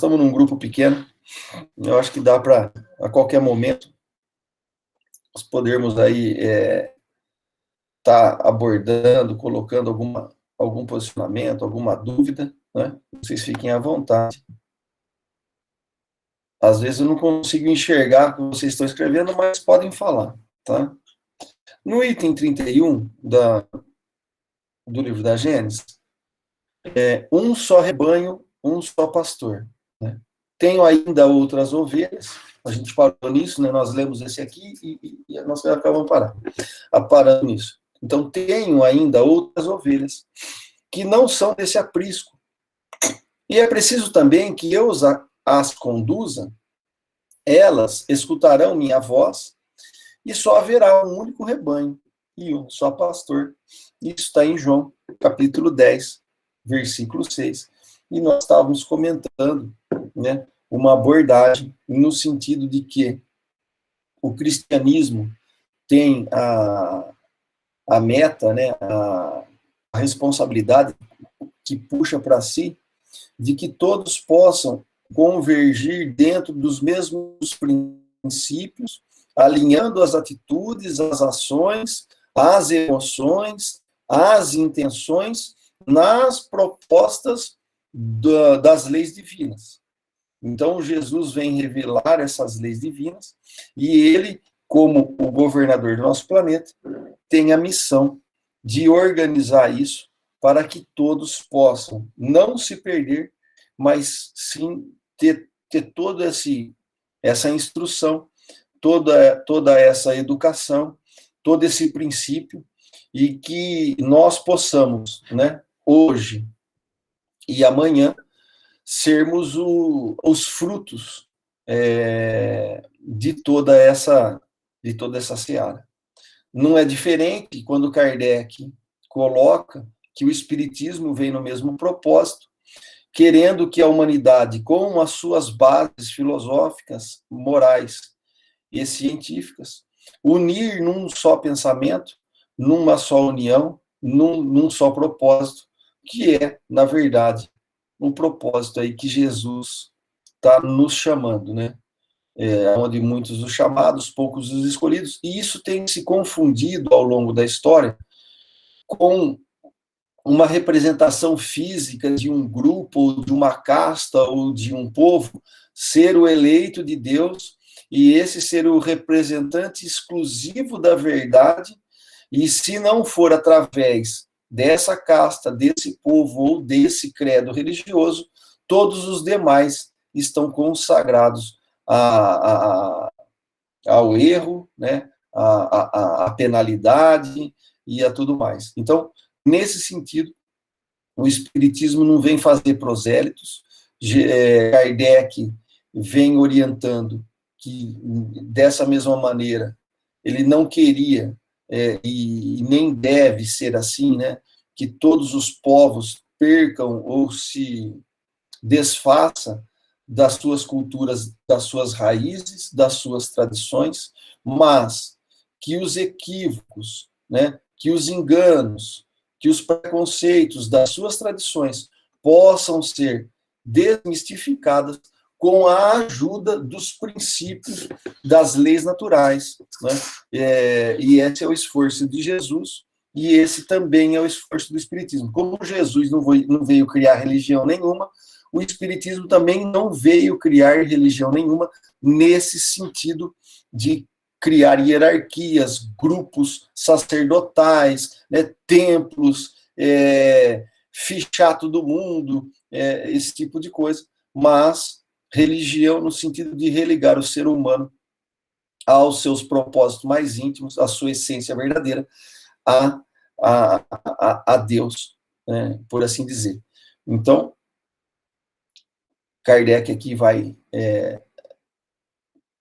estamos num grupo pequeno, eu acho que dá para, a qualquer momento, nós podermos aí tá abordando, colocando algum posicionamento, alguma dúvida, né? Vocês fiquem à vontade. Às vezes eu não consigo enxergar o que vocês estão escrevendo, mas podem falar, tá? No item 31 do livro da Gênesis, um só rebanho, um só pastor, né? Tenho ainda outras ovelhas, a gente parou nisso, né? Nós lemos esse aqui e nós acabamos parando nisso. Então, tenho ainda outras ovelhas que não são desse aprisco. E é preciso também que eu as conduza, elas escutarão minha voz, e só haverá um único rebanho e um só pastor. Isso está em João, capítulo 10, versículo 6. E nós estávamos comentando, né, uma abordagem no sentido de que o cristianismo tem a meta, né, a responsabilidade que puxa para si, de que todos possam convergir dentro dos mesmos princípios, alinhando as atitudes, as ações, as emoções, as intenções nas propostas das leis divinas. Então, Jesus vem revelar essas leis divinas e ele, como o governador do nosso planeta, tem a missão de organizar isso para que todos possam não se perder, mas sim ter toda essa instrução, toda essa educação, todo esse princípio, e que nós possamos, né, hoje e amanhã, sermos os frutos de toda essa seara. Não é diferente quando Kardec coloca que o Espiritismo vem no mesmo propósito, querendo que a humanidade, com as suas bases filosóficas, morais e científicas, unir num só pensamento, numa só união, num só propósito, que é, na verdade, um propósito aí que Jesus está nos chamando, né? Onde muitos os chamados, poucos os escolhidos, e isso tem se confundido ao longo da história com uma representação física de um grupo, ou de uma casta, ou de um povo, ser o eleito de Deus, e esse ser o representante exclusivo da verdade, e se não for através dessa casta, desse povo, ou desse credo religioso, todos os demais estão consagrados ao erro, né, à penalidade e a tudo mais. Então, nesse sentido, o Espiritismo não vem fazer prosélitos, Kardec vem orientando que, dessa mesma maneira, ele não queria, e nem deve ser assim, né, que todos os povos percam ou se desfaçam das suas culturas, das suas raízes, das suas tradições, mas que os equívocos, né, que os enganos, que os preconceitos das suas tradições possam ser desmistificados com a ajuda dos princípios das leis naturais, né? E esse é o esforço de Jesus, e esse também é o esforço do Espiritismo. Como Jesus não veio criar religião nenhuma, o Espiritismo também não veio criar religião nenhuma nesse sentido de criar hierarquias, grupos sacerdotais, né, templos, fichar todo mundo, esse tipo de coisa, mas religião no sentido de religar o ser humano aos seus propósitos mais íntimos, à sua essência verdadeira, a Deus, né, por assim dizer. Então, Kardec aqui vai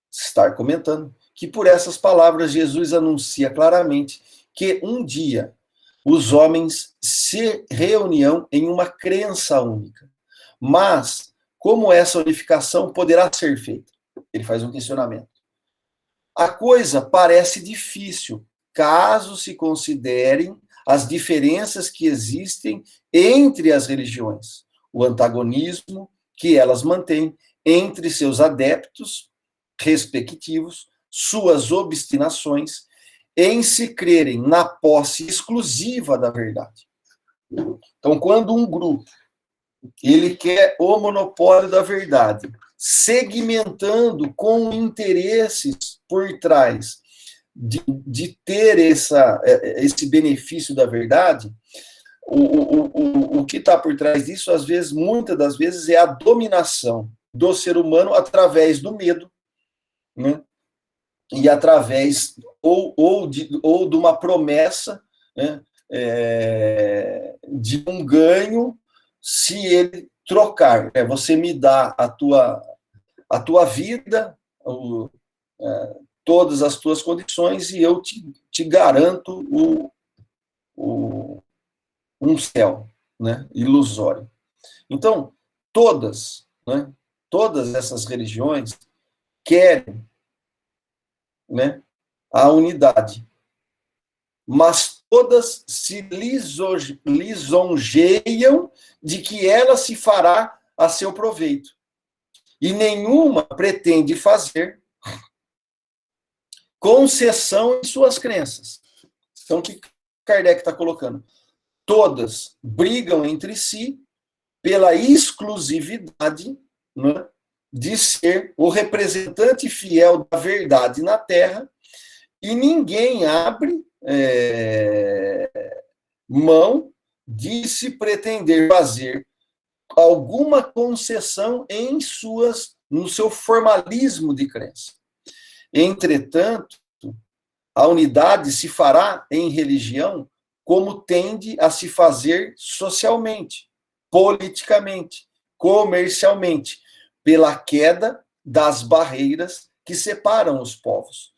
estar comentando que por essas palavras Jesus anuncia claramente que um dia os homens se reunirão em uma crença única. Mas como essa unificação poderá ser feita? Ele faz um questionamento. A coisa parece difícil, caso se considerem as diferenças que existem entre as religiões, o antagonismo que elas mantêm entre seus adeptos respectivos, suas obstinações em se crerem na posse exclusiva da verdade. Então, quando um grupo ele quer o monopólio da verdade, segmentando com interesses por trás de ter esse benefício da verdade, o que está por trás disso, às vezes, muitas das vezes, é a dominação do ser humano através do medo, né? E através ou de uma promessa, né? De um ganho se ele trocar. Você me dá a tua vida, todas as tuas condições, e eu te garanto um céu, né, ilusório. Então, todas essas religiões querem, né, a unidade, mas todas se lisonjeiam de que ela se fará a seu proveito. E nenhuma pretende fazer concessão em suas crenças. Então, o que Kardec está colocando? Todas brigam entre si pela exclusividade, né, de ser o representante fiel da verdade na Terra, e ninguém abre mão de se pretender fazer alguma concessão no seu formalismo de crença. Entretanto, a unidade se fará em religião como tende a se fazer socialmente, politicamente, comercialmente, pela queda das barreiras que separam os povos,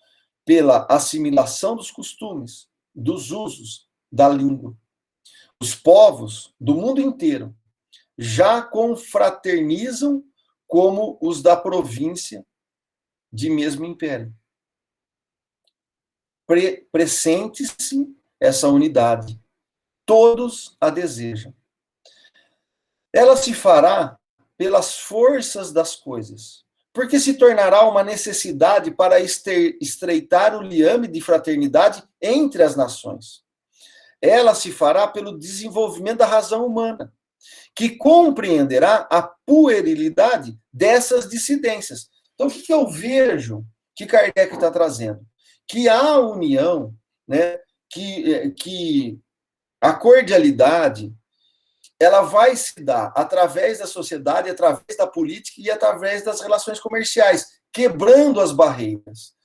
pela assimilação dos costumes, dos usos, da língua. Os povos do mundo inteiro já confraternizam como os da província de mesmo império. Pressente-se essa unidade. Todos a desejam. Ela se fará pelas forças das coisas, porque se tornará uma necessidade para estreitar o liame de fraternidade entre as nações. Ela se fará pelo desenvolvimento da razão humana, que compreenderá a puerilidade dessas dissidências. Então, o que eu vejo que Kardec está trazendo? Que a união, né, que a cordialidade, ela vai se dar através da sociedade, através da política e através das relações comerciais, quebrando as barreiras.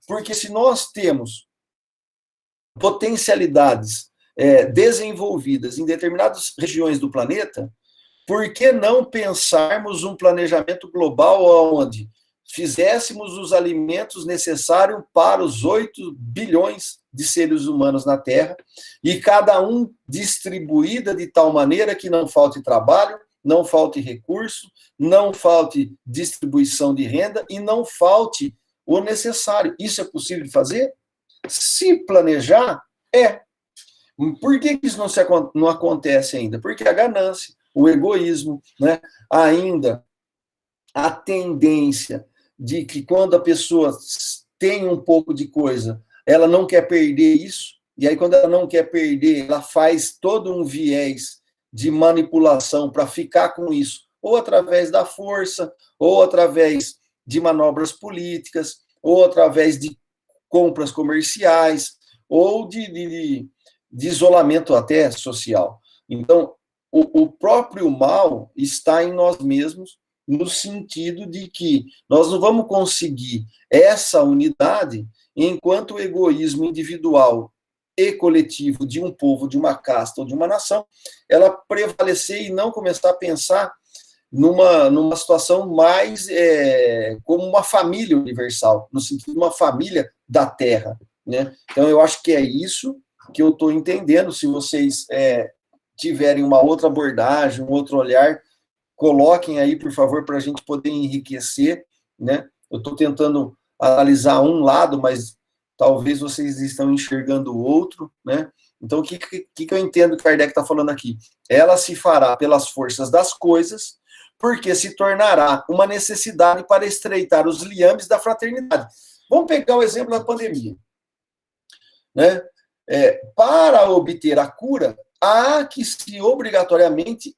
Porque se nós temos potencialidades desenvolvidas em determinadas regiões do planeta, por que não pensarmos um planejamento global onde fizéssemos os alimentos necessários para os 8 bilhões de seres humanos na Terra, e cada um distribuída de tal maneira que não falte trabalho, não falte recurso, não falte distribuição de renda e não falte o necessário. Isso é possível de fazer? Se planejar, é. Por que isso não acontece ainda? Porque a ganância, o egoísmo, né? Ainda a tendência de que quando a pessoa tem um pouco de coisa, ela não quer perder isso, e aí quando ela não quer perder, ela faz todo um viés de manipulação para ficar com isso, ou através da força, ou através de manobras políticas, ou através de compras comerciais, ou de isolamento até social. Então, o próprio mal está em nós mesmos, no sentido de que nós não vamos conseguir essa unidade enquanto o egoísmo individual e coletivo de um povo, de uma casta ou de uma nação, ela prevalecer e não começar a pensar numa situação mais como uma família universal, no sentido de uma família da Terra, né? Então, eu acho que é isso que eu estou entendendo. Se vocês tiverem uma outra abordagem, um outro olhar, coloquem aí, por favor, para a gente poder enriquecer, né? Eu estou tentando analisar um lado, mas talvez vocês estão enxergando o outro, né? Então, o que eu entendo que Kardec está falando aqui? Ela se fará pelas forças das coisas, porque se tornará uma necessidade para estreitar os liames da fraternidade. Vamos pegar o exemplo da pandemia, né? Para obter a cura, há que se obrigatoriamente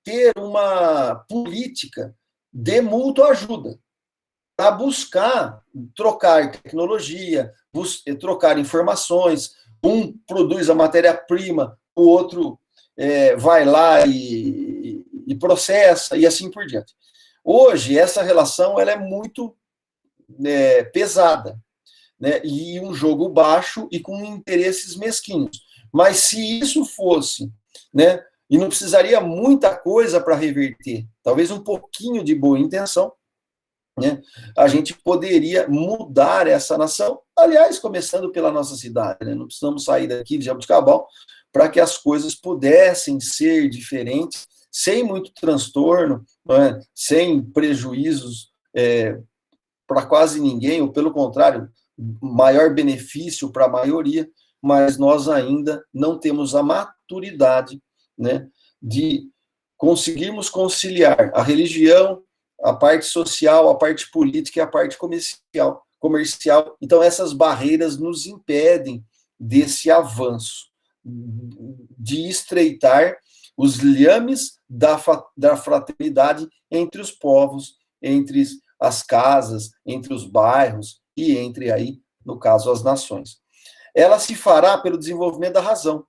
ter uma política de mútua ajuda para buscar trocar tecnologia, trocar informações. Um produz a matéria-prima, o outro vai lá e processa, e assim por diante. Hoje, essa relação ela é muito pesada, né? E um jogo baixo e com interesses mesquinhos. Mas se isso fosse, né, e não precisaria muita coisa para reverter, talvez um pouquinho de boa intenção, né, a gente poderia mudar essa nação, aliás, começando pela nossa cidade, né? Não precisamos sair daqui de Jaboticabal para que as coisas pudessem ser diferentes, sem muito transtorno, né, sem prejuízos para quase ninguém, ou pelo contrário, maior benefício para a maioria, mas nós ainda não temos a maturidade, né, de conseguirmos conciliar a religião, a parte social, a parte política e a parte comercial. Então, essas barreiras nos impedem desse avanço, de estreitar os liames da fraternidade entre os povos, entre as casas, entre os bairros e entre aí, no caso, as nações. Ela se fará pelo desenvolvimento da razão.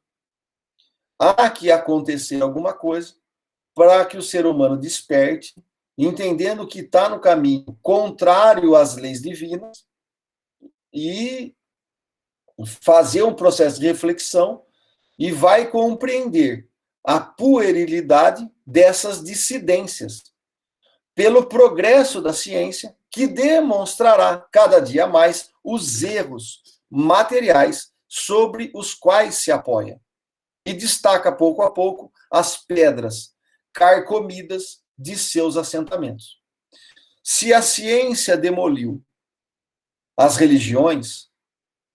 Há que acontecer alguma coisa para que o ser humano desperte, entendendo que está no caminho contrário às leis divinas e fazer um processo de reflexão e vai compreender a puerilidade dessas dissidências pelo progresso da ciência, que demonstrará cada dia mais os erros materiais sobre os quais se apoia e destaca pouco a pouco as pedras carcomidas de seus assentamentos. Se a ciência demoliu as religiões,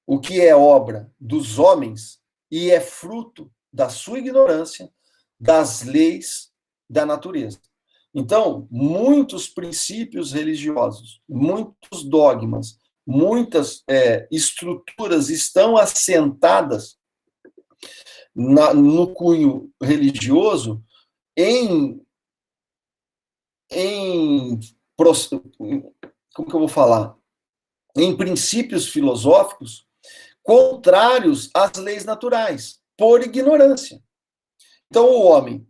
o que é obra dos homens e é fruto da sua ignorância das leis da natureza. Então, muitos princípios religiosos, muitos dogmas, muitas estruturas estão assentadas no cunho religioso como que eu vou falar? Em princípios filosóficos contrários às leis naturais, por ignorância. Então, o homem,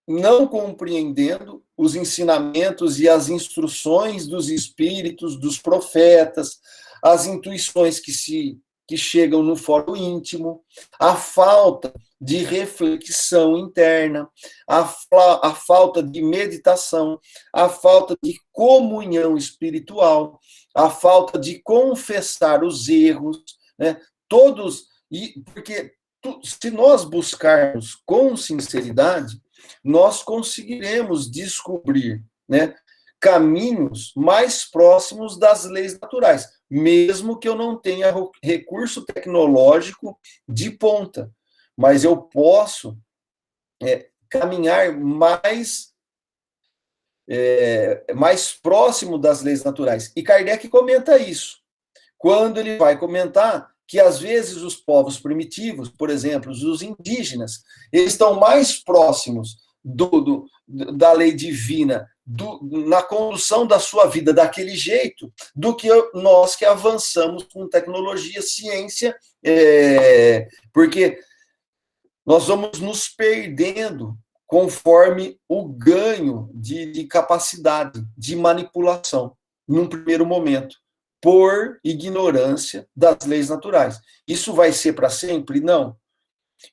não compreendendo os ensinamentos e as instruções dos espíritos, dos profetas, as intuições que chegam no foro íntimo, a falta de reflexão interna, a falta de meditação, a falta de comunhão espiritual, a falta de confessar os erros, né? Porque se nós buscarmos com sinceridade, nós conseguiremos descobrir, né, caminhos mais próximos das leis naturais, mesmo que eu não tenha recurso tecnológico de ponta, mas eu posso caminhar mais próximo das leis naturais. E Kardec comenta isso, quando ele vai comentar que, às vezes, os povos primitivos, por exemplo, os indígenas, eles estão mais próximos da lei divina, na condução da sua vida daquele jeito, do que nós que avançamos com tecnologia, ciência, porque nós vamos nos perdendo conforme o ganho de capacidade de manipulação, num primeiro momento, por ignorância das leis naturais. Isso vai ser para sempre? Não.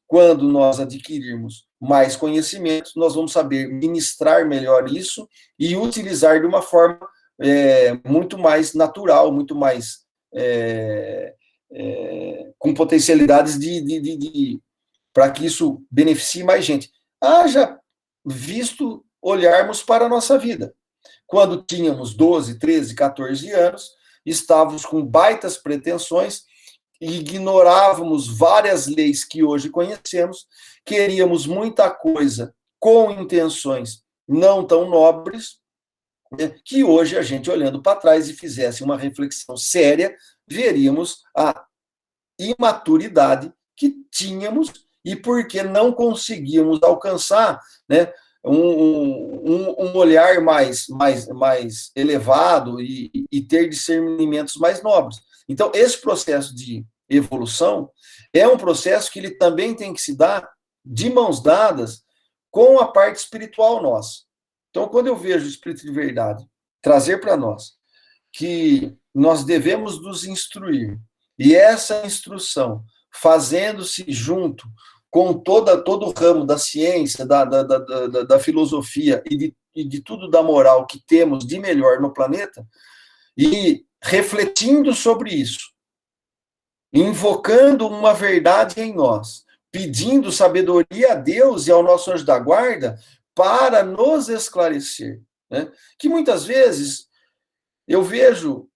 Quando nós adquirirmos mais conhecimentos, nós vamos saber ministrar melhor isso e utilizar de uma forma muito mais natural, muito mais com potencialidades para que isso beneficie mais gente. Haja visto olharmos para a nossa vida. Quando tínhamos 12, 13, 14 anos, estávamos com baitas pretensões, ignorávamos várias leis que hoje conhecemos, queríamos muita coisa com intenções não tão nobres, né, que hoje a gente, olhando para trás e fizesse uma reflexão séria, veríamos a imaturidade que tínhamos e porque não conseguíamos alcançar, né, um olhar mais elevado e ter discernimentos mais nobres. Então, esse processo de evolução é um processo que ele também tem que se dar de mãos dadas com a parte espiritual nossa. Então, quando eu vejo o Espírito de Verdade trazer para nós que nós devemos nos instruir, e essa instrução, fazendo-se junto com todo o ramo da ciência, da filosofia e de tudo da moral que temos de melhor no planeta, e refletindo sobre isso, invocando uma verdade em nós, pedindo sabedoria a Deus e ao nosso anjo da guarda para nos esclarecer. Né? Que muitas vezes eu vejo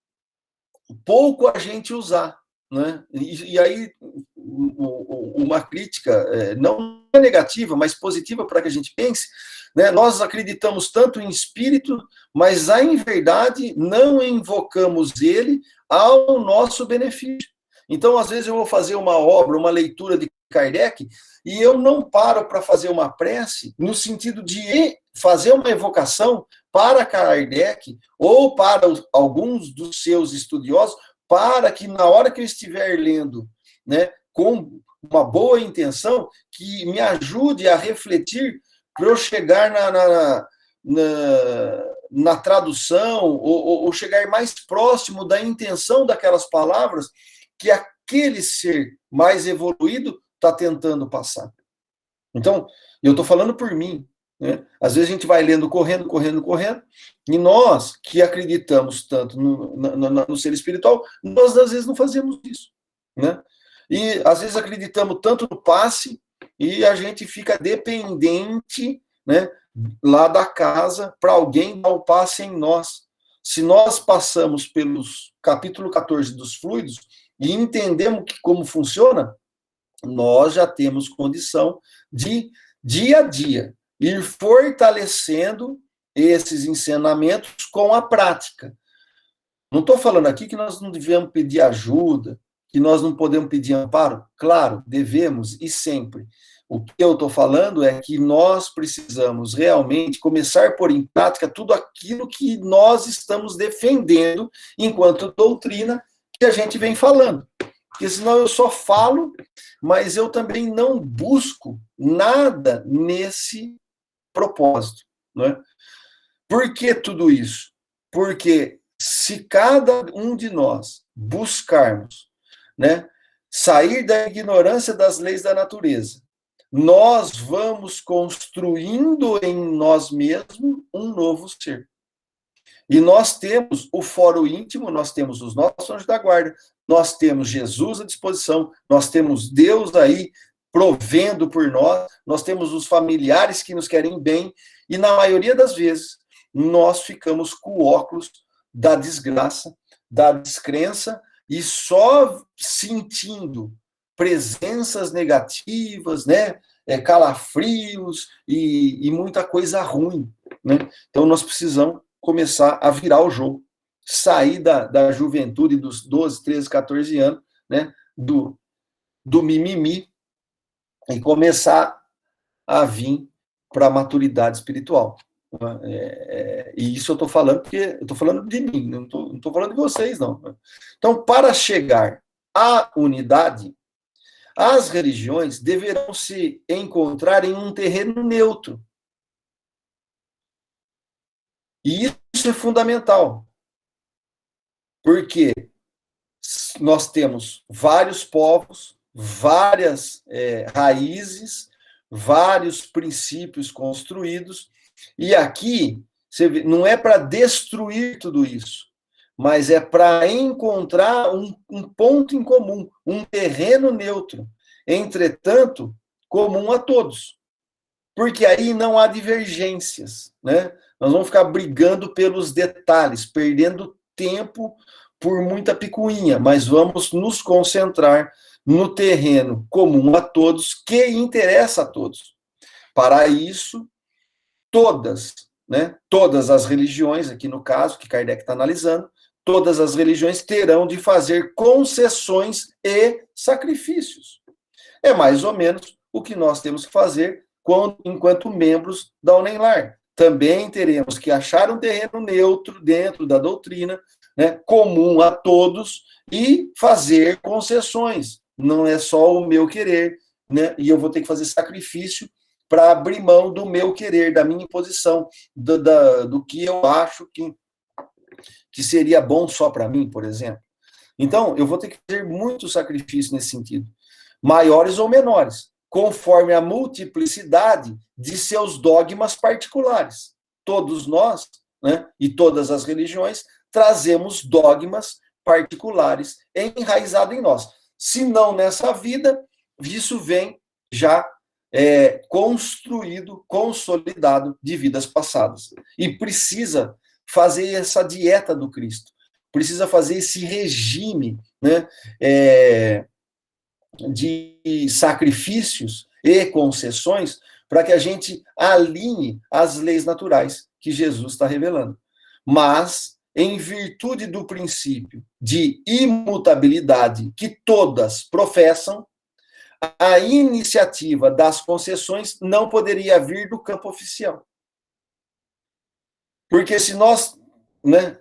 pouco a gente usar. Né? E aí, uma crítica, não negativa, mas positiva para que a gente pense, né? Nós acreditamos tanto em espírito, mas em verdade não invocamos ele ao nosso benefício. Então, às vezes, eu vou fazer uma obra, uma leitura de Kardec, e eu não paro para fazer uma prece no sentido de fazer uma evocação para Kardec ou para alguns dos seus estudiosos, para que na hora que eu estiver lendo, né, com uma boa intenção, que me ajude a refletir para eu chegar na tradução ou chegar mais próximo da intenção daquelas palavras que aquele ser mais evoluído está tentando passar. Então, eu estou falando por mim. Né? Às vezes a gente vai lendo, correndo, e nós que acreditamos tanto no ser espiritual, nós às vezes não fazemos isso. Né? E às vezes acreditamos tanto no passe e a gente fica dependente, né, lá da casa para alguém dar o passe em nós. Se nós passamos pelos capítulo 14 dos fluidos e entendemos como funciona, nós já temos condição de, dia a dia, ir fortalecendo esses ensinamentos com a prática. Não estou falando aqui que nós não devemos pedir ajuda, que nós não podemos pedir amparo. Claro, devemos e sempre. O que eu estou falando é que nós precisamos realmente começar a pôr em prática tudo aquilo que nós estamos defendendo enquanto doutrina que a gente vem falando. Porque senão eu só falo, mas eu também não busco nada nesse propósito. Não é? Por que tudo isso? Porque se cada um de nós buscarmos, né, sair da ignorância das leis da natureza, nós vamos construindo em nós mesmos um novo ser. E nós temos o fórum íntimo, nós temos os nossos anjos da guarda, nós temos Jesus à disposição, nós temos Deus aí provendo por nós, nós temos os familiares que nos querem bem, e na maioria das vezes nós ficamos com o óculos da desgraça, da descrença, e só sentindo presenças negativas, né, calafrios e muita coisa ruim. Né? Então nós precisamos começar a virar o jogo, sair da juventude dos 12, 13, 14 anos, né, do mimimi, e começar a vir para a maturidade espiritual. E isso eu estou falando porque eu estou falando de mim, não estou falando de vocês, não. Então, para chegar à unidade, as religiões deverão se encontrar em um terreno neutro. E isso é fundamental, porque nós temos vários povos, várias raízes, vários princípios construídos, e aqui você vê, não é para destruir tudo isso, mas é para encontrar um ponto em comum, um terreno neutro, entretanto, comum a todos. Porque aí não há divergências, né? Nós vamos ficar brigando pelos detalhes, perdendo tempo por muita picuinha, mas vamos nos concentrar no terreno comum a todos, que interessa a todos. Para isso, todas, né, todas as religiões, aqui no caso, que Kardec está analisando, todas as religiões terão de fazer concessões e sacrifícios. É mais ou menos o que nós temos que fazer enquanto membros da UNEMLAR. Também teremos que achar um terreno neutro dentro da doutrina, né, comum a todos, e fazer concessões. Não é só o meu querer, né, e eu vou ter que fazer sacrifício para abrir mão do meu querer, da minha imposição, do que eu acho que seria bom só para mim, por exemplo. Então, eu vou ter que fazer muito sacrifício nesse sentido, maiores ou menores, conforme a multiplicidade de seus dogmas particulares. Todos nós, né, e todas as religiões, trazemos dogmas particulares enraizados em nós. Se não nessa vida, isso vem já construído, consolidado de vidas passadas. E precisa fazer essa dieta do Cristo, precisa fazer esse regime, né, de sacrifícios e concessões para que a gente alinhe as leis naturais que Jesus está revelando. Mas, em virtude do princípio de imutabilidade que todas professam, a iniciativa das concessões não poderia vir do campo oficial. Porque se nós, né,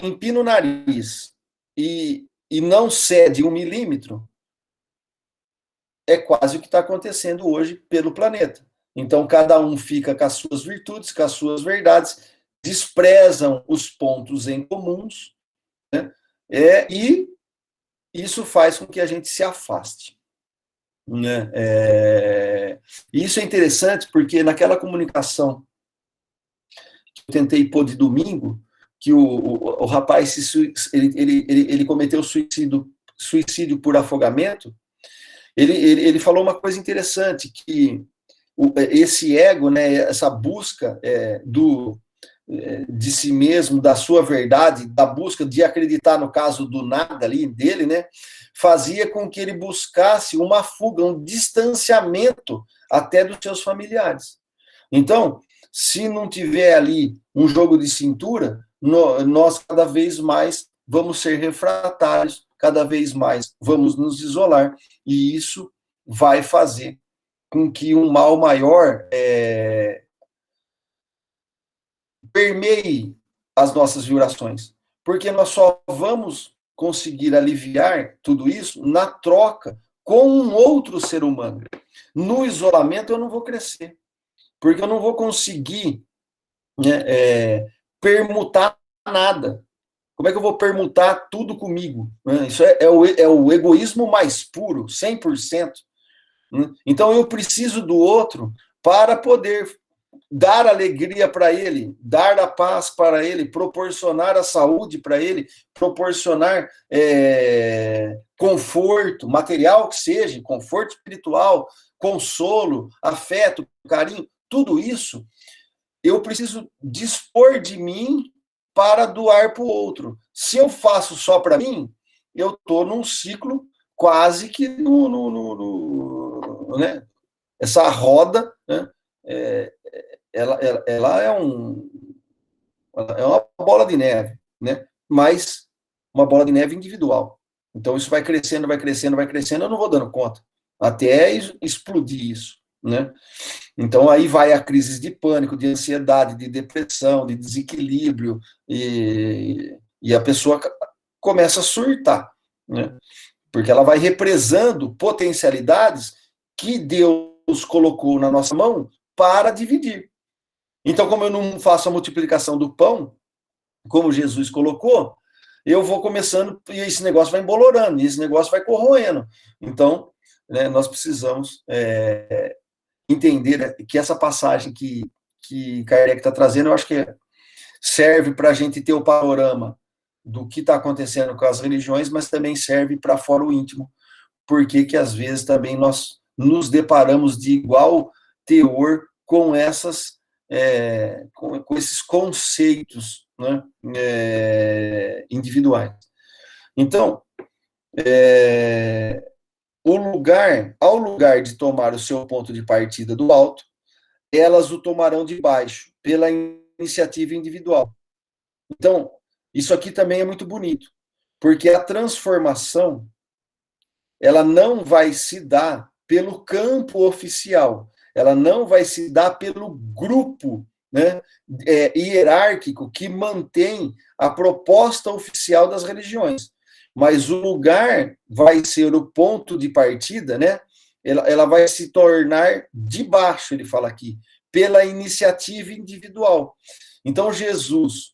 empina o nariz e não cede 1 milímetro, é quase o que está acontecendo hoje pelo planeta. Então, cada um fica com as suas virtudes, com as suas verdades, desprezam os pontos em comuns, né? E isso faz com que a gente se afaste. Né? Isso é interessante porque naquela comunicação que eu tentei pôr de domingo, que o rapaz ele cometeu suicídio por afogamento, ele falou uma coisa interessante, que esse ego, né, essa busca de si mesmo, da sua verdade, da busca de acreditar no caso do nada ali dele, né, fazia com que ele buscasse uma fuga, um distanciamento até dos seus familiares. Então, se não tiver ali um jogo de cintura, nós cada vez mais vamos ser refratários, cada vez mais vamos nos isolar, e isso vai fazer com que um mal maior permeie as nossas vibrações, porque nós só vamos conseguir aliviar tudo isso na troca com um outro ser humano. No isolamento eu não vou crescer, porque eu não vou conseguir, né, permutar nada. Como é que eu vou permutar tudo comigo? Isso é o egoísmo mais puro, 100%. Então eu preciso do outro para poder dar alegria para ele, dar a paz para ele, proporcionar a saúde para ele, proporcionar conforto, material que seja, conforto espiritual, consolo, afeto, carinho, tudo isso eu preciso dispor de mim para doar para o outro. Se eu faço só para mim, eu estou num ciclo quase que né? Essa roda, né? Ela é uma bola de neve, né? Mas uma bola de neve individual. Então isso vai crescendo, vai crescendo, vai crescendo, eu não vou dando conta, até explodir isso, né? Então aí vai a crise de pânico, de ansiedade, de depressão, de desequilíbrio, e a pessoa começa a surtar, né? Porque ela vai represando potencialidades que Deus colocou na nossa mão para dividir. Então, como eu não faço a multiplicação do pão, como Jesus colocou, eu vou começando, e esse negócio vai embolorando, e esse negócio vai corroendo. Então, né, nós precisamos entender que essa passagem que Kardec está trazendo, eu acho que serve para a gente ter o panorama do que está acontecendo com as religiões, mas também serve para fora o íntimo, porque que às vezes também nós nos deparamos de igual teor com com esses conceitos, né, individuais. Então, ao lugar de tomar o seu ponto de partida do alto, elas o tomarão de baixo, pela iniciativa individual. Então, isso aqui também é muito bonito, porque a transformação, ela não vai se dar pelo campo oficial, ela não vai se dar pelo grupo, né, hierárquico que mantém a proposta oficial das religiões. Mas o lugar vai ser o ponto de partida, né? Ela vai se tornar de baixo, ele fala aqui, pela iniciativa individual. Então, Jesus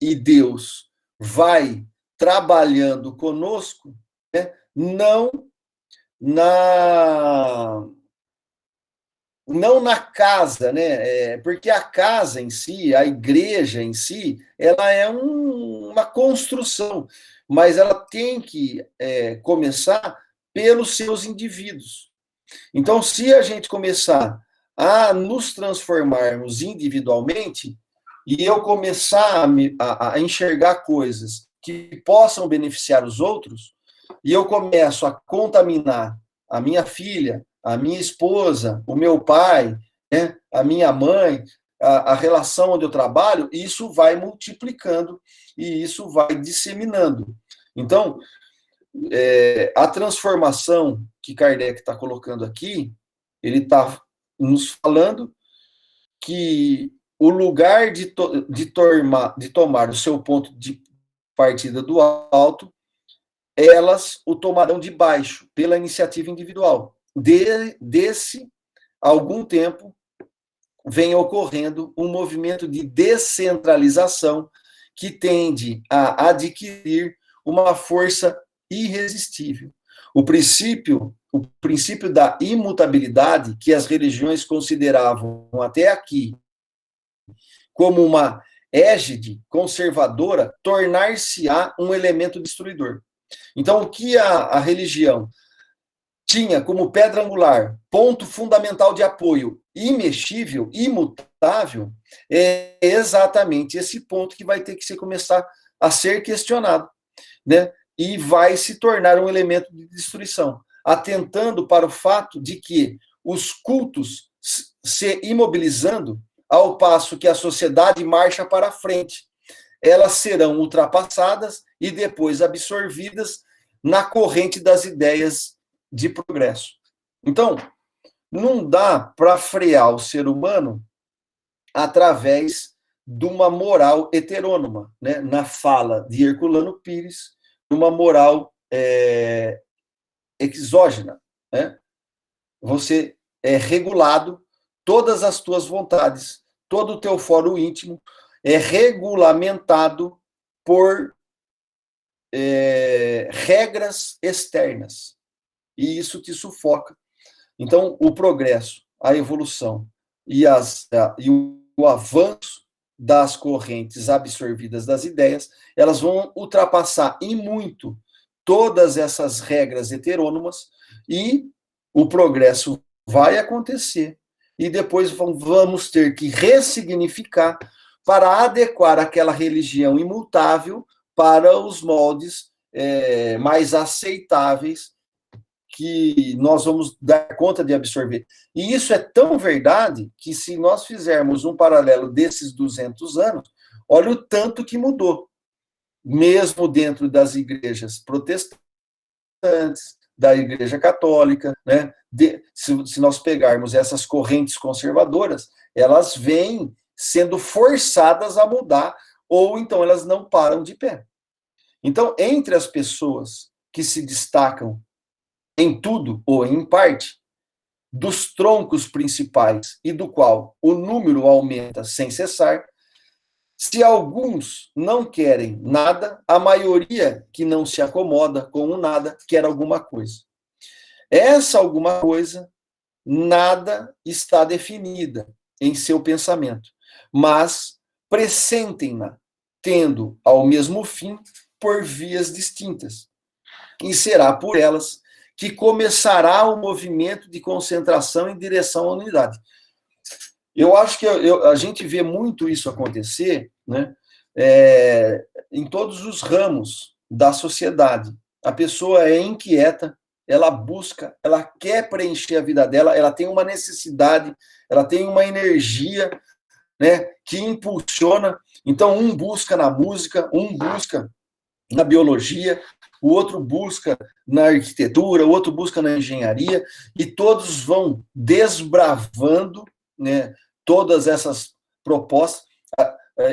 e Deus vai trabalhando conosco, né? não na não na casa, né? Porque a casa em si, a igreja em si, ela é uma construção, mas ela tem que começar pelos seus indivíduos. Então, se a gente começar a nos transformarmos individualmente, e eu começar a enxergar coisas que possam beneficiar os outros, e eu começo a contaminar a minha filha, a minha esposa, o meu pai, né, a minha mãe, a relação onde eu trabalho, isso vai multiplicando e isso vai disseminando. Então, a transformação que Kardec está colocando aqui, ele está nos falando que o lugar de tomar o seu ponto de partida do alto, elas o tomarão de baixo, pela iniciativa individual. Desse algum tempo, vem ocorrendo um movimento de descentralização que tende a adquirir uma força irresistível. O princípio da imutabilidade, que as religiões consideravam até aqui como uma égide conservadora, tornar-se-á um elemento destruidor. Então, o que a religião tinha como pedra angular, ponto fundamental de apoio, imexível, imutável, é exatamente esse ponto que vai ter que começar a ser questionado, né? E vai se tornar um elemento de destruição, atentando para o fato de que os cultos se imobilizando, ao passo que a sociedade marcha para frente, elas serão ultrapassadas e depois absorvidas na corrente das ideias de progresso. Então, não dá para frear o ser humano através de uma moral heterônoma, né? Na fala de Herculano Pires, uma moral exógena, né? Você é regulado, todas as tuas vontades, todo o teu fórum íntimo é regulamentado por regras externas. E isso te sufoca. Então, o progresso, a evolução e o avanço das correntes absorvidas das ideias, elas vão ultrapassar em muito todas essas regras heterônomas e o progresso vai acontecer. E depois vamos ter que ressignificar para adequar aquela religião imutável para os moldes mais aceitáveis que nós vamos dar conta de absorver. E isso é tão verdade que, se nós fizermos um paralelo desses 200 anos, olha o tanto que mudou, mesmo dentro das igrejas protestantes, da Igreja Católica, né? Se nós pegarmos essas correntes conservadoras, elas vêm sendo forçadas a mudar, ou então elas não param de pé. Então, entre as pessoas que se destacam em tudo ou em parte, dos troncos principais e do qual o número aumenta sem cessar, se alguns não querem nada, a maioria que não se acomoda com o nada quer alguma coisa. Essa alguma coisa, nada está definida em seu pensamento, mas pressentem-na, tendo ao mesmo fim por vias distintas. E será por elas que começará o movimento de concentração em direção à unidade. Eu acho que a gente vê muito isso acontecer, né, em todos os ramos da sociedade. A pessoa é inquieta, ela busca, ela quer preencher a vida dela, ela tem uma necessidade, ela tem uma energia, né, que impulsiona. Então, um busca na música, um busca na biologia, o outro busca na arquitetura, o outro busca na engenharia, e todos vão desbravando, né, todas essas propostas.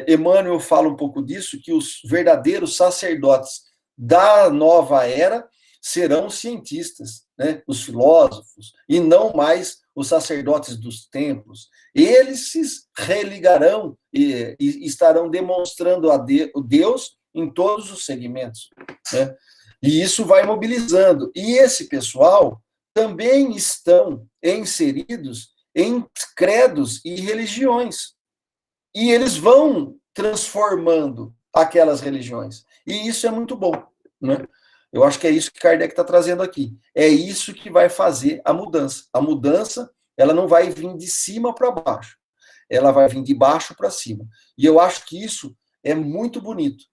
Emmanuel fala um pouco disso, que os verdadeiros sacerdotes da nova era serão os cientistas, né, os filósofos, e não mais os sacerdotes dos templos. Eles se religarão e estarão demonstrando a Deus em todos os segmentos, né? E isso vai mobilizando. E esse pessoal também estão inseridos em credos e religiões. E eles vão transformando aquelas religiões. E isso é muito bom, né? Eu acho que é isso que Kardec está trazendo aqui. É isso que vai fazer a mudança. A mudança, ela não vai vir de cima para baixo. Ela vai vir de baixo para cima. E eu acho que isso é muito bonito.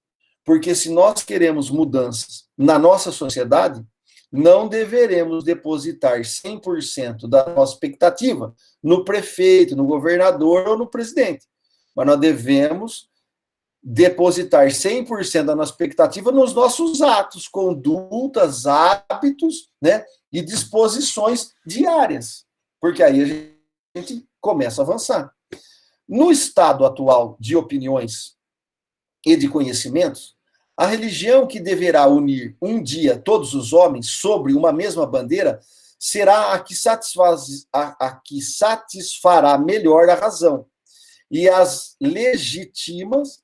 Porque se nós queremos mudanças na nossa sociedade, não deveremos depositar 100% da nossa expectativa no prefeito, no governador ou no presidente. Mas nós devemos depositar 100% da nossa expectativa nos nossos atos, condutas, hábitos, né, e disposições diárias. Porque aí a gente começa a avançar. No estado atual de opiniões e de conhecimentos, a religião que deverá unir um dia todos os homens sobre uma mesma bandeira será a que satisfará melhor a razão e as legítimas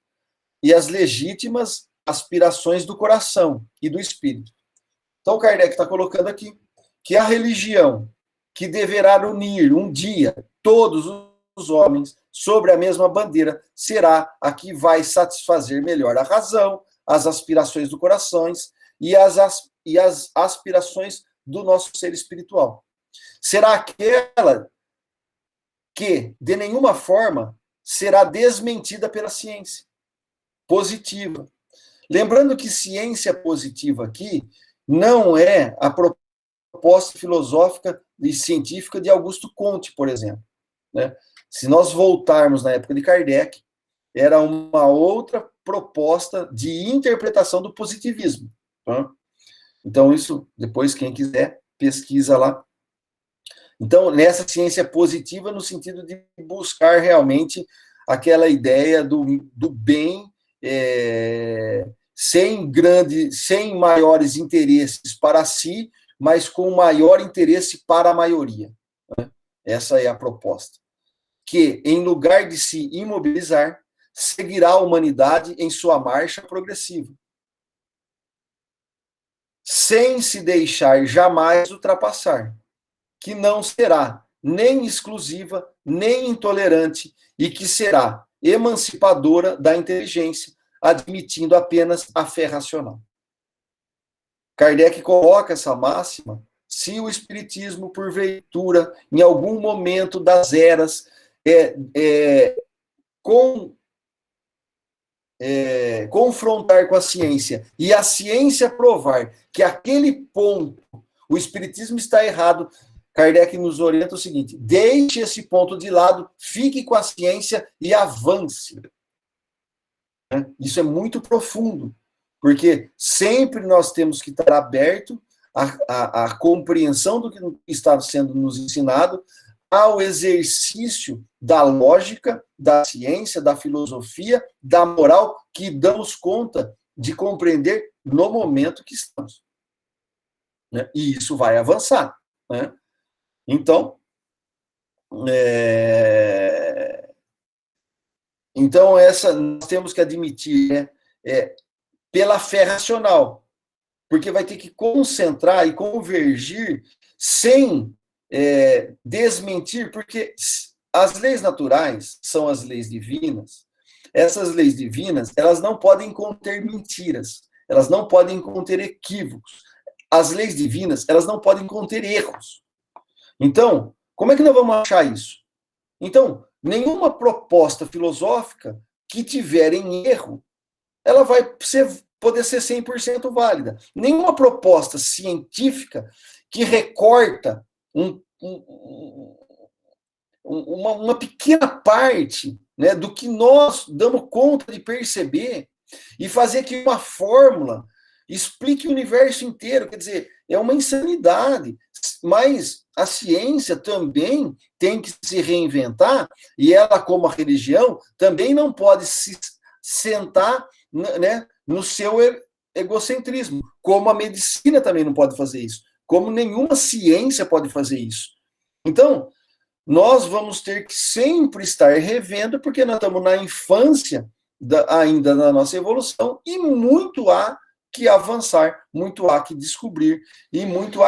aspirações do coração e do espírito. Então, Kardec está colocando aqui que a religião que deverá unir um dia todos os homens sobre a mesma bandeira será a que vai satisfazer melhor a razão, as aspirações do coração e as aspirações do nosso ser espiritual. Será aquela que, de nenhuma forma, será desmentida pela ciência positiva. Lembrando que ciência positiva aqui não é a proposta filosófica e científica de Augusto Comte, por exemplo, né? Se nós voltarmos na época de Kardec, era uma outra proposta de interpretação do positivismo. Tá? Então, isso, depois, quem quiser, pesquisa lá. Então, nessa ciência positiva, no sentido de buscar realmente aquela ideia do bem, sem maiores interesses para si, mas com maior interesse para a maioria. Né? Essa é a proposta. Que, em lugar de se imobilizar, seguirá a humanidade em sua marcha progressiva, sem se deixar jamais ultrapassar, que não será nem exclusiva, nem intolerante, e que será emancipadora da inteligência, admitindo apenas a fé racional. Kardec coloca essa máxima se o Espiritismo, porventura, em algum momento das eras, confrontar com a ciência e a ciência provar que aquele ponto o Espiritismo está errado, Kardec nos orienta o seguinte: deixe esse ponto de lado, fique com a ciência e avance. Isso é muito profundo, porque sempre nós temos que estar aberto à compreensão do que está sendo nos ensinado, ao exercício da lógica, da ciência, da filosofia, da moral, que damos conta de compreender no momento que estamos. Né? E isso vai avançar. Né? Então, nós temos que admitir, né, pela fé racional, porque vai ter que concentrar e convergir sem desmentir, porque as leis naturais são as leis divinas. Essas leis divinas, elas não podem conter mentiras, elas não podem conter equívocos. As leis divinas, elas não podem conter erros. Então, como é que nós vamos achar isso? Então, nenhuma proposta filosófica que tiver em erro, ela vai poder ser 100% válida. Nenhuma proposta científica que recorta uma pequena parte, né, do que nós damos conta de perceber e fazer que uma fórmula explique o universo inteiro. Quer dizer, é uma insanidade. Mas a ciência também tem que se reinventar, e ela, como a religião, também não pode se sentar, né, no seu egocentrismo, como a medicina também não pode fazer isso, como nenhuma ciência pode fazer isso. Então, nós vamos ter que sempre estar revendo, porque nós estamos na infância ainda na nossa evolução, e muito há que avançar, muito há que descobrir, e muito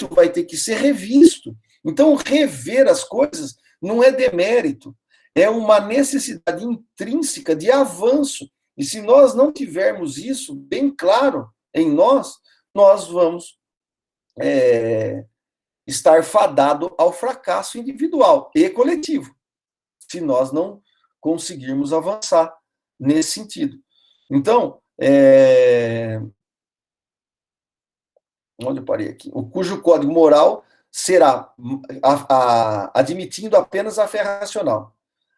vai ter que ser revisto. Então, rever as coisas não é demérito, é uma necessidade intrínseca de avanço. E se nós não tivermos isso bem claro em nós, nós vamos estar fadado ao fracasso individual e coletivo, se nós não conseguirmos avançar nesse sentido. Então, onde eu parei aqui? O cujo código moral será admitindo apenas a fé racional.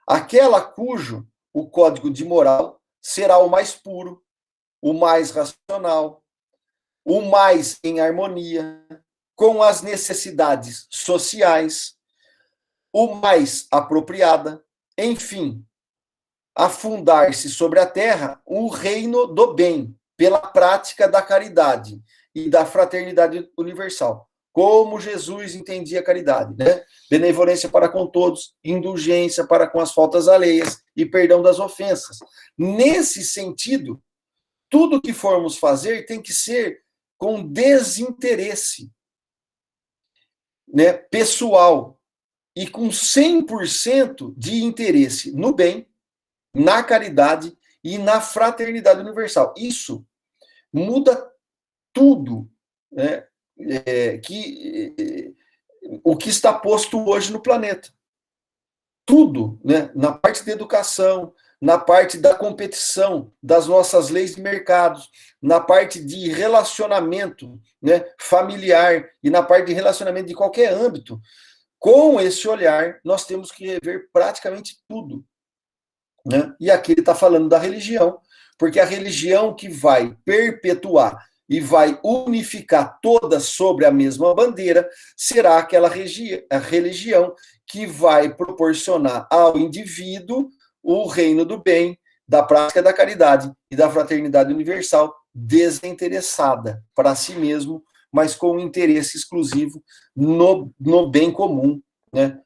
Aquela cujo o código de moral será o mais puro, o mais racional, o mais em harmonia com as necessidades sociais, o mais apropriada, enfim, afundar-se sobre a terra o reino do bem, pela prática da caridade e da fraternidade universal, como Jesus entendia a caridade, né? Benevolência para com todos, indulgência para com as faltas alheias e perdão das ofensas. Nesse sentido, tudo que formos fazer tem que ser com desinteresse, né, pessoal, e com 100% de interesse no bem, na caridade e na fraternidade universal. Isso muda tudo, né, o que está posto hoje no planeta. Tudo, né, na parte da educação, na parte da competição, das nossas leis de mercados, na parte de relacionamento, né, familiar e na parte de relacionamento de qualquer âmbito. Com esse olhar, nós temos que rever praticamente tudo, né? E aqui ele está falando da religião, porque a religião que vai perpetuar e vai unificar todas sobre a mesma bandeira será aquela religião que vai proporcionar ao indivíduo o reino do bem, da prática da caridade e da fraternidade universal, desinteressada para si mesmo, mas com um interesse exclusivo no bem comum, né?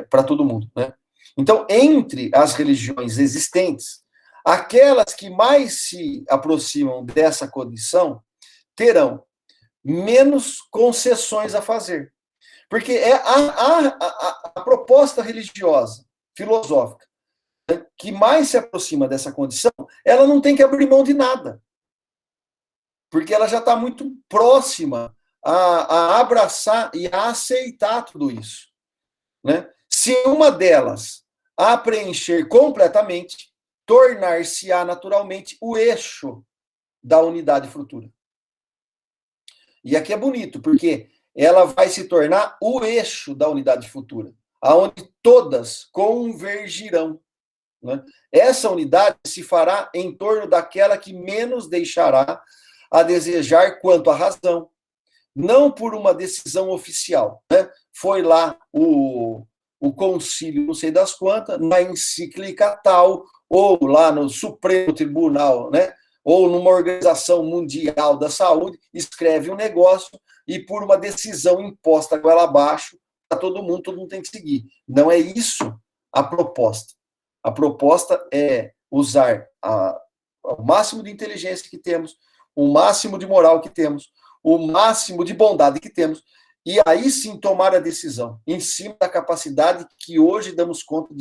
Para todo mundo, né? Então, entre as religiões existentes, aquelas que mais se aproximam dessa condição terão menos concessões a fazer. Porque é a proposta religiosa, filosófica, né, que mais se aproxima dessa condição, ela não tem que abrir mão de nada. Porque ela já está muito próxima a abraçar e a aceitar tudo isso, né? Se uma delas a preencher completamente, tornar-se-á naturalmente o eixo da unidade futura. E aqui é bonito, porque ela vai se tornar o eixo da unidade futura, aonde todas convergirão, né? Essa unidade se fará em torno daquela que menos deixará a desejar quanto à razão, não por uma decisão oficial, né? Foi lá o concílio, não sei das quantas, na encíclica tal, ou lá no Supremo Tribunal, né? Ou numa organização mundial da saúde, escreve um negócio e por uma decisão imposta goela abaixo, para todo mundo tem que seguir. Não é isso a proposta. A proposta é usar o máximo de inteligência que temos, o máximo de moral que temos, o máximo de bondade que temos, e aí sim tomar a decisão, em cima da capacidade que hoje damos conta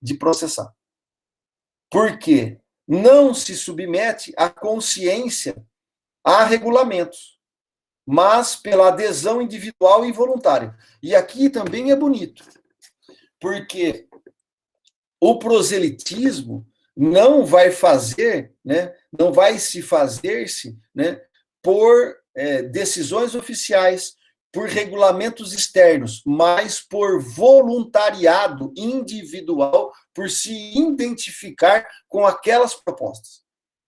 de processar. Porque não se submete a consciência a regulamentos, mas pela adesão individual e voluntária. E aqui também é bonito, porque o proselitismo não vai fazer, né, não vai se fazer-se, né, por decisões oficiais, por regulamentos externos, mas por voluntariado individual, por se identificar com aquelas propostas.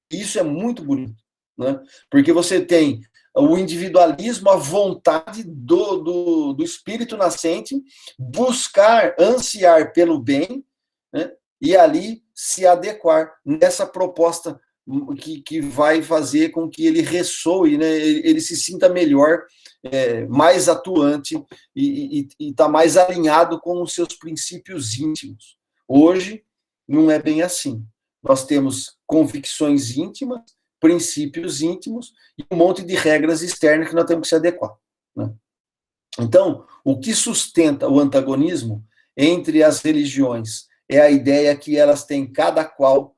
Isso é muito bonito, né? Porque você tem o individualismo, a vontade do espírito nascente, buscar, ansiar pelo bem, né? E ali se adequar nessa proposta que vai fazer com que ele ressoe, né? Ele se sinta melhor, mais atuante e está mais alinhado com os seus princípios íntimos. Hoje, não é bem assim. Nós temos convicções íntimas, princípios íntimos e um monte de regras externas que nós temos que se adequar, né? Então, o que sustenta o antagonismo entre as religiões é a ideia que elas têm cada qual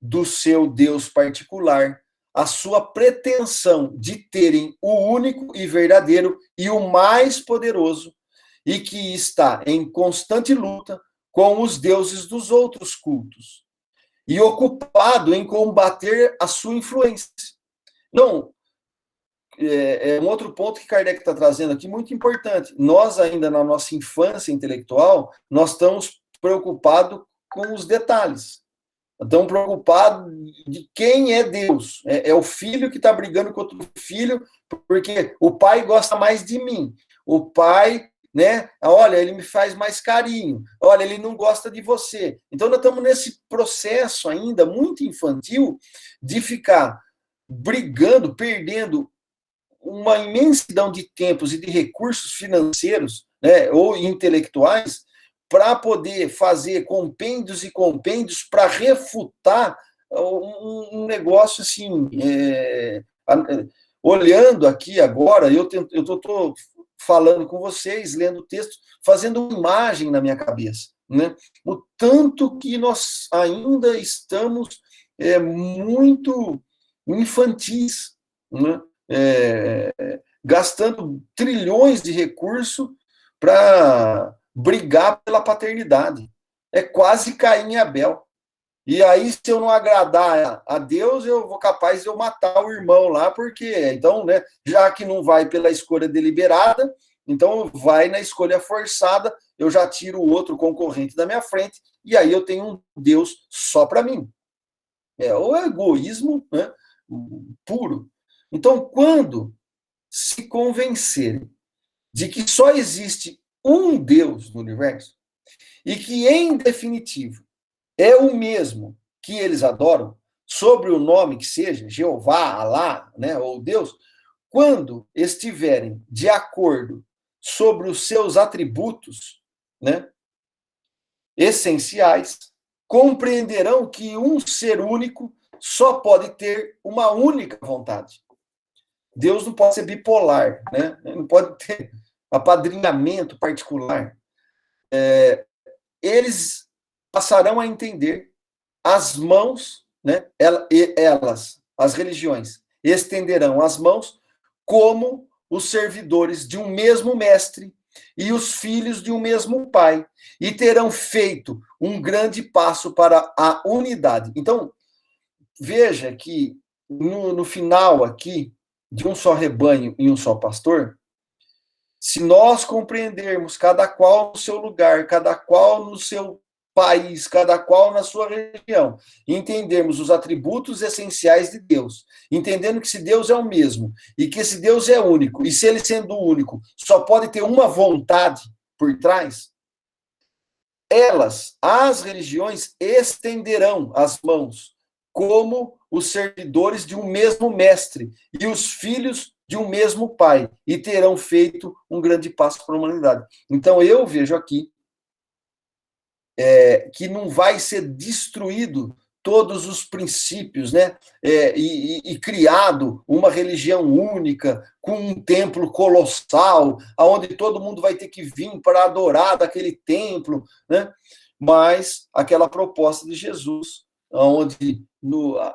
do seu Deus particular, a sua pretensão de terem o único e verdadeiro e o mais poderoso, e que está em constante luta com os deuses dos outros cultos, e ocupado em combater a sua influência. Não, é um outro ponto que Kardec está trazendo aqui, muito importante. Nós, ainda na nossa infância intelectual, nós estamos preocupados com os detalhes. Estão preocupados de quem é Deus. É o filho que está brigando contra o filho, porque o pai gosta mais de mim. O pai, né? Olha, ele me faz mais carinho. Olha, ele não gosta de você. Então, nós estamos nesse processo ainda muito infantil de ficar brigando, perdendo uma imensidão de tempos e de recursos financeiros, né, ou intelectuais, para poder fazer compêndios e compêndios para refutar um negócio assim. Olhando aqui agora, eu estou falando com vocês, lendo o texto, fazendo uma imagem na minha cabeça, né? O tanto que nós ainda estamos muito infantis, né? Gastando trilhões de recursos para brigar pela paternidade. É quase Caim e Abel. E aí, se eu não agradar a Deus, eu vou capaz de eu matar o irmão lá, porque, então, né, já que não vai pela escolha deliberada, então vai na escolha forçada, eu já tiro o outro concorrente da minha frente, e aí eu tenho um Deus só para mim. É o egoísmo, né, puro. Então, quando se convencerem de que só existe um Deus no universo, e que, em definitivo, é o mesmo que eles adoram, sobre o nome que seja, Jeová, Alá, né, ou Deus, quando estiverem de acordo sobre os seus atributos, né, essenciais, compreenderão que um ser único só pode ter uma única vontade. Deus não pode ser bipolar, né? Não pode ter apadrinhamento particular. Eles passarão a entender as mãos, né? Elas, as religiões, estenderão as mãos como os servidores de um mesmo mestre e os filhos de um mesmo pai, e terão feito um grande passo para a unidade. Então, veja que no final aqui, de um só rebanho e um só pastor, se nós compreendermos cada qual no seu lugar, cada qual no seu país, cada qual na sua região, entendermos os atributos essenciais de Deus, entendendo que se Deus é o mesmo, e que esse Deus é único, e se ele sendo único, só pode ter uma vontade por trás, as religiões, estenderão as mãos como os servidores de um mesmo mestre e os filhos de um mesmo pai, e terão feito um grande passo para a humanidade. Então, eu vejo aqui que não vai ser destruído todos os princípios, né? E criado uma religião única, com um templo colossal, onde todo mundo vai ter que vir para adorar daquele templo, né? Mas aquela proposta de Jesus, onde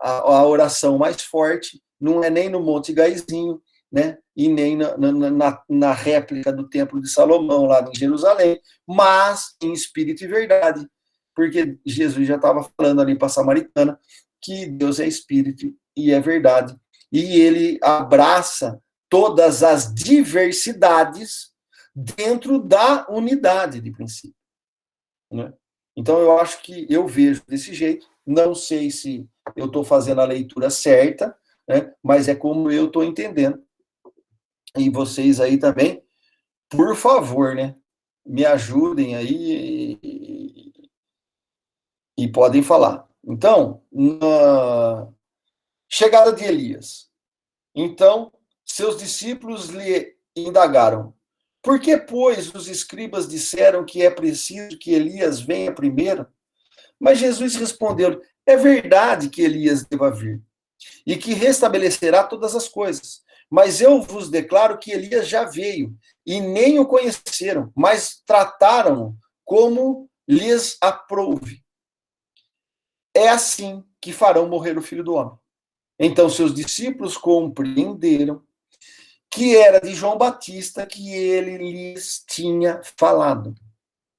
a oração mais forte não é nem no Monte Gaizinho, né? E nem na réplica do Templo de Salomão, lá em Jerusalém, mas em espírito e verdade, porque Jesus já estava falando ali para a samaritana que Deus é espírito e é verdade, e ele abraça todas as diversidades dentro da unidade de princípio, né? Então, eu acho que eu vejo desse jeito, não sei se eu estou fazendo a leitura certa, né? Mas é como eu estou entendendo. E vocês aí também, por favor, né? Me ajudem aí e podem falar. Então, na chegada de Elias. Então, seus discípulos lhe indagaram: por que, pois, os escribas disseram que é preciso que Elias venha primeiro? Mas Jesus respondeu: é verdade que Elias deva vir, e que restabelecerá todas as coisas. Mas eu vos declaro que Elias já veio, e nem o conheceram, mas trataram-no como lhes aprouve. É assim que farão morrer o Filho do Homem. Então seus discípulos compreenderam que era de João Batista que ele lhes tinha falado,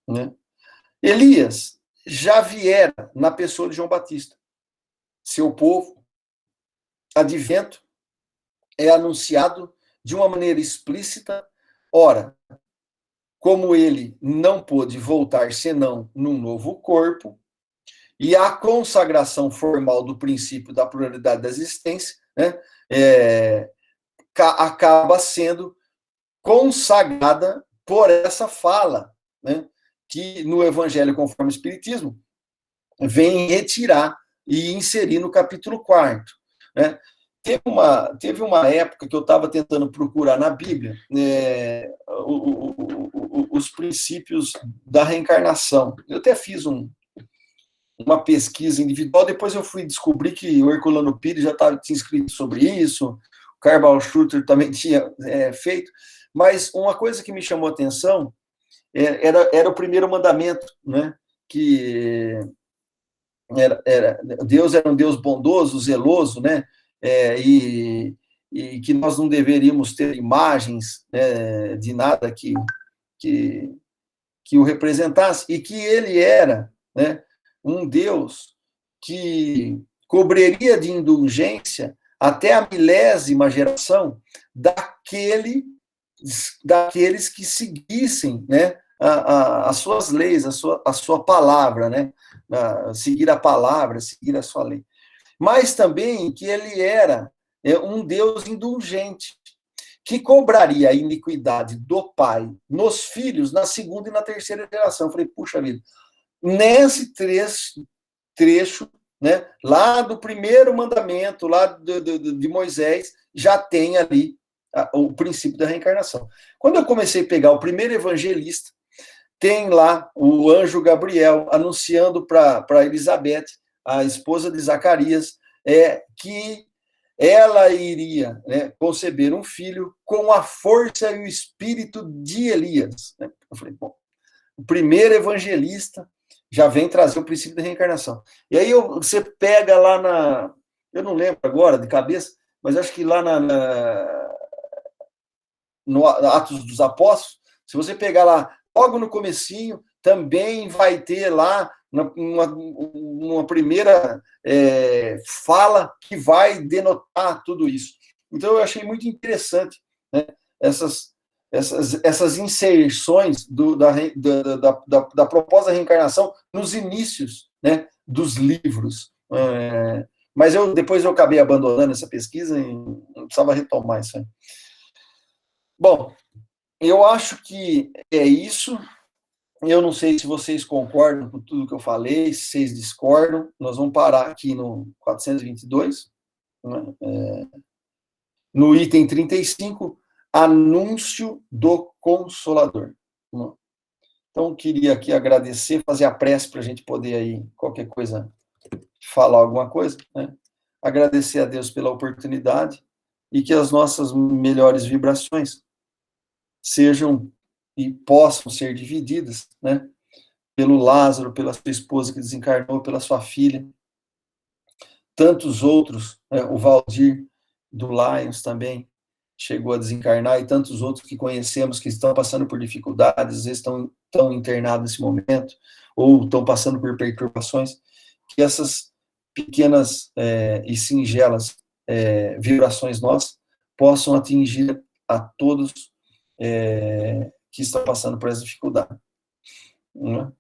né? Elias já viera na pessoa de João Batista. Seu povo, advento, é anunciado de uma maneira explícita. Ora, como ele não pôde voltar senão num novo corpo, e a consagração formal do princípio da pluralidade da existência, né, acaba sendo consagrada por essa fala, né, que no Evangelho conforme o Espiritismo vem retirar e inserir no capítulo 4º, né? Teve uma época que eu estava tentando procurar na Bíblia os princípios da reencarnação. Eu até fiz uma pesquisa individual, depois eu fui descobrir que o Herculano Pires já tinha escrito sobre isso, o Carl Schutter também tinha feito, mas uma coisa que me chamou a atenção era o primeiro mandamento, né? Que Deus era um Deus bondoso, zeloso, né? E que nós não deveríamos ter imagens, né, de nada que o representasse, e que ele era, né, um Deus que cobriria de indulgência até a milésima geração daqueles que seguissem, né, as suas leis, a sua palavra, né, seguir a palavra, seguir a sua lei. Mas também que ele era um Deus indulgente, que cobraria a iniquidade do pai nos filhos na segunda e na terceira geração. Eu falei, puxa vida, nesse trecho, né, lá do primeiro mandamento, lá de Moisés, já tem ali o princípio da reencarnação. Quando eu comecei a pegar o primeiro evangelista, tem lá o anjo Gabriel anunciando para Elizabeth, a esposa de Zacarias, que ela iria, né, conceber um filho com a força e o espírito de Elias, né? Eu falei, bom, o primeiro evangelista já vem trazer o princípio da reencarnação. E aí você pega lá eu não lembro agora de cabeça, mas acho que lá no Atos dos Apóstolos, se você pegar lá, logo no comecinho, também vai ter lá uma primeira fala que vai denotar tudo isso. Então, eu achei muito interessante, né, essas inserções da proposta da reencarnação nos inícios, né, dos livros. Mas depois eu acabei abandonando essa pesquisa e não precisava retomar isso aí. Bom, eu acho que é isso. Eu não sei se vocês concordam com tudo que eu falei, se vocês discordam. Nós vamos parar aqui no 422, né? No item 35, anúncio do Consolador. Então, queria aqui agradecer, fazer a prece para a gente poder aí, qualquer coisa, falar alguma coisa, né? Agradecer a Deus pela oportunidade e que as nossas melhores vibrações sejam e possam ser divididas, né, pelo Lázaro, pela sua esposa que desencarnou, pela sua filha, tantos outros, né, o Valdir do Lions também chegou a desencarnar, e tantos outros que conhecemos que estão passando por dificuldades, às vezes estão internados nesse momento, ou estão passando por perturbações, que essas pequenas e singelas vibrações nossas possam atingir a todos que estão passando por essa dificuldade. Né?